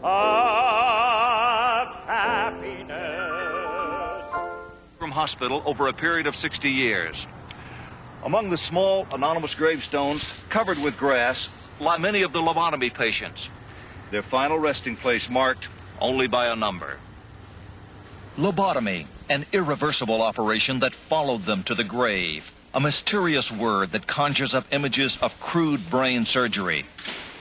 of happiness. From hospital over a period of 60 years. Among the small anonymous gravestones covered with grass lie many of the lobotomy patients, their final resting place marked only by a number. Lobotomy, an irreversible operation that followed them to the grave. A mysterious word that conjures up images of crude brain surgery.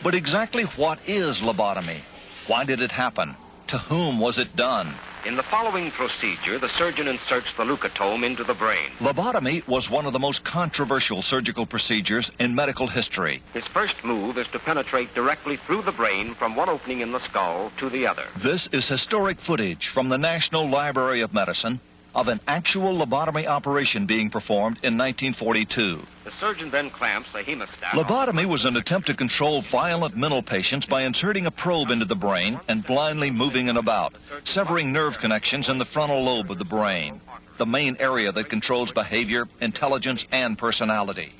But exactly what is lobotomy? Why did it happen? To whom was it done? In the following procedure, the surgeon inserts the leucotome into the brain. Lobotomy was one of the most controversial surgical procedures in medical history. His first move is to penetrate directly through the brain from one opening in the skull to the other. This is historic footage from the National Library of Medicine of an actual lobotomy operation being performed in 1942. The surgeon then clamps a hemostat. Lobotomy was an attempt to control violent mental patients by inserting a probe into the brain and blindly moving it about, severing nerve connections in the frontal lobe of the brain, the main area that controls behavior, intelligence, and personality.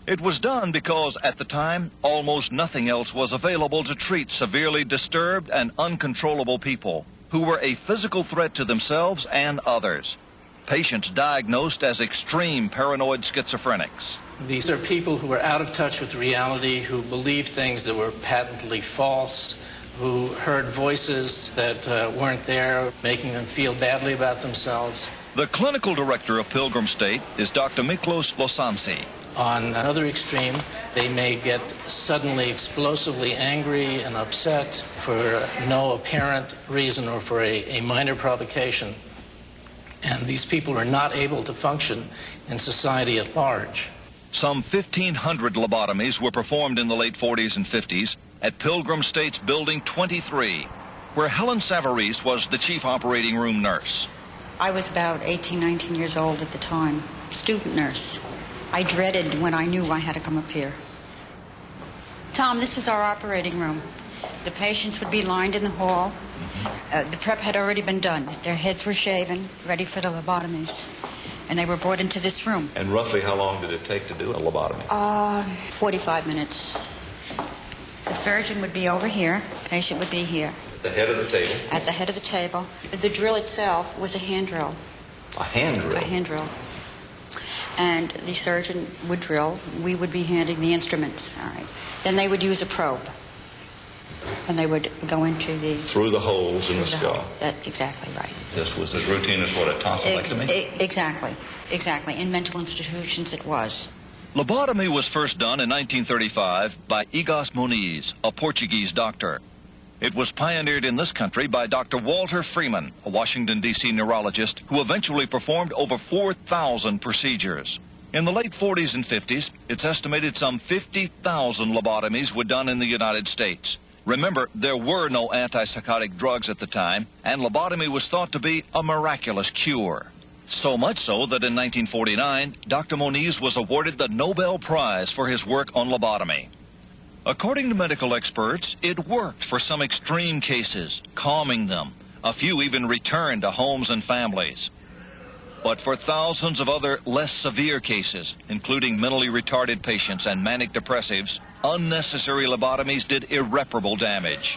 It was done because, at the time, almost nothing else was available to treat severely disturbed and uncontrollable people who were a physical threat to themselves and others. Patients diagnosed as extreme paranoid schizophrenics. These are people who are out of touch with reality, who believed things that were patently false, who heard voices that weren't there, making them feel badly about themselves. The clinical director of Pilgrim State is Dr. Miklos Losansi. On another extreme, they may get suddenly explosively angry and upset for no apparent reason or for a minor provocation. And these people are not able to function in society at large. Some 1,500 lobotomies were performed in the late 40s and 50s at Pilgrim State's Building 23, where Helen Savarese was the chief operating room nurse. I was about 18, 19 years old at the time, student nurse. I dreaded when I knew I had to come up here. Tom, this was our operating room. The patients would be lined in the hall. The prep had already been done. Their heads were shaven, ready for the lobotomies. And they were brought into this room. And roughly how long did it take to do a lobotomy? 45 minutes. The surgeon would be over here. The patient would be here. At the head of the table? At the head of the table. The drill itself was a hand drill. A hand drill? A hand drill. And the surgeon would drill. We would be handing the instruments. All right. Then they would use a probe. And they would go into the... Through the holes in the skull. That's exactly right. This was as routine as what, a tonsillectomy? Exactly. Exactly. In mental institutions it was. Lobotomy was first done in 1935 by Egas Muniz, a Portuguese doctor. It was pioneered in this country by Dr. Walter Freeman, a Washington, D.C. neurologist who eventually performed over 4,000 procedures. In the late 40s and 50s, it's estimated some 50,000 lobotomies were done in the United States. Remember, there were no antipsychotic drugs at the time, and lobotomy was thought to be a miraculous cure. So much so that in 1949, Dr. Muniz was awarded the Nobel Prize for his work on lobotomy. According to medical experts, it worked for some extreme cases, calming them. A few even returned to homes and families. But for thousands of other less severe cases, including mentally retarded patients and manic depressives, unnecessary lobotomies did irreparable damage.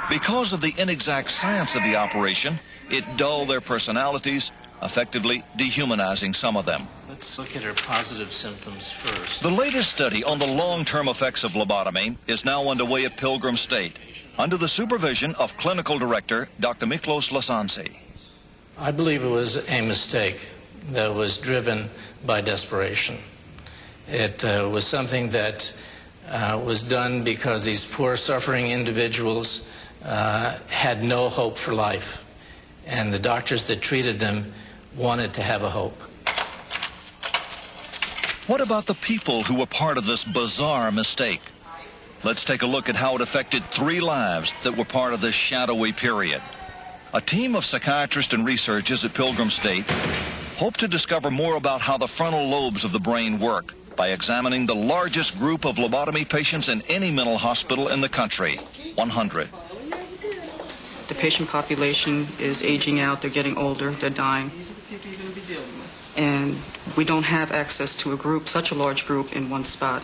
Because of the inexact science of the operation, it dulled their personalities, effectively dehumanizing some of them. Let's look at her positive symptoms first. The latest study on the long-term effects of lobotomy is now underway at Pilgrim State, under the supervision of clinical director Dr. Miklos Losansi. I believe it was a mistake that was driven by desperation. It was something that was done because these poor, suffering individuals had no hope for life, and the doctors that treated them wanted to have a hope. What about the people who were part of this bizarre mistake? Let's take a look at how it affected 3 lives that were part of this shadowy period. A team of psychiatrists and researchers at Pilgrim State hope to discover more about how the frontal lobes of the brain work by examining the largest group of lobotomy patients in any mental hospital in the country, 100. The patient population is aging out, they're getting older, they're dying. And we don't have access to a group, such a large group, in one spot.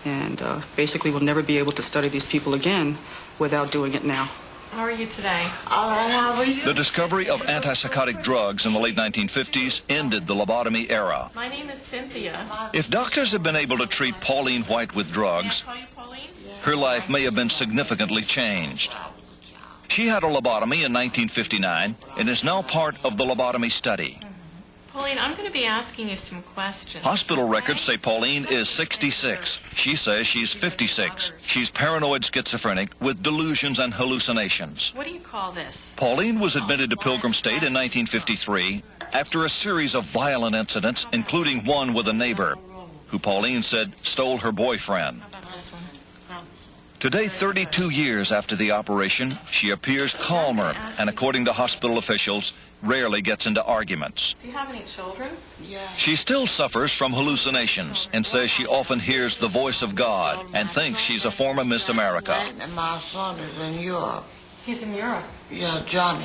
and basically will never be able to study these people again without doing it now. How are you today? All right, how are you? The discovery of antipsychotic drugs in the late 1950s ended the lobotomy era. My name is Cynthia. If doctors had been able to treat Pauline White with drugs, Can I call you Pauline? her life may have been significantly changed. She had a lobotomy in 1959 and is now part of the lobotomy study. Pauline, I'm going to be asking you some questions. Hospital records say Pauline is 66. She says she's 56. She's paranoid schizophrenic with delusions and hallucinations. What do you call this? Pauline was admitted to Pilgrim State in 1953 after a series of violent incidents, including one with a neighbor, who Pauline said stole her boyfriend. How about this one? Today, 32 years after the operation, she appears calmer and, according to hospital officials, rarely gets into arguments. Do you have any children? She still suffers from hallucinations and says she often hears the voice of God and thinks she's a former Miss America. And my son is in Europe. He's in Europe. Yeah, Johnny.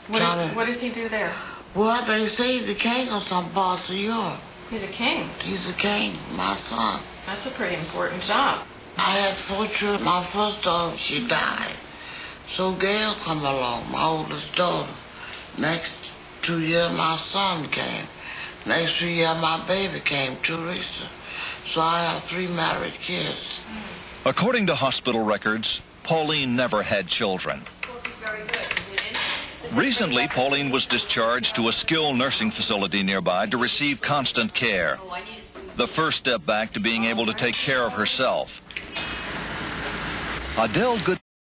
What does he do there? Well, they say the king of some parts of Europe. He's a king. He's a king, my son. That's a pretty important job. I had 4 children. My first daughter, she died. So Gail come along, my oldest daughter. Next 2 years, my son came. Next 3 years, my baby came, Teresa. So I have 3 married kids. According to hospital records, Pauline never had children. Recently, Pauline was discharged to a skilled nursing facility nearby to receive constant care. The first step back to being able to take care of herself. Adele Good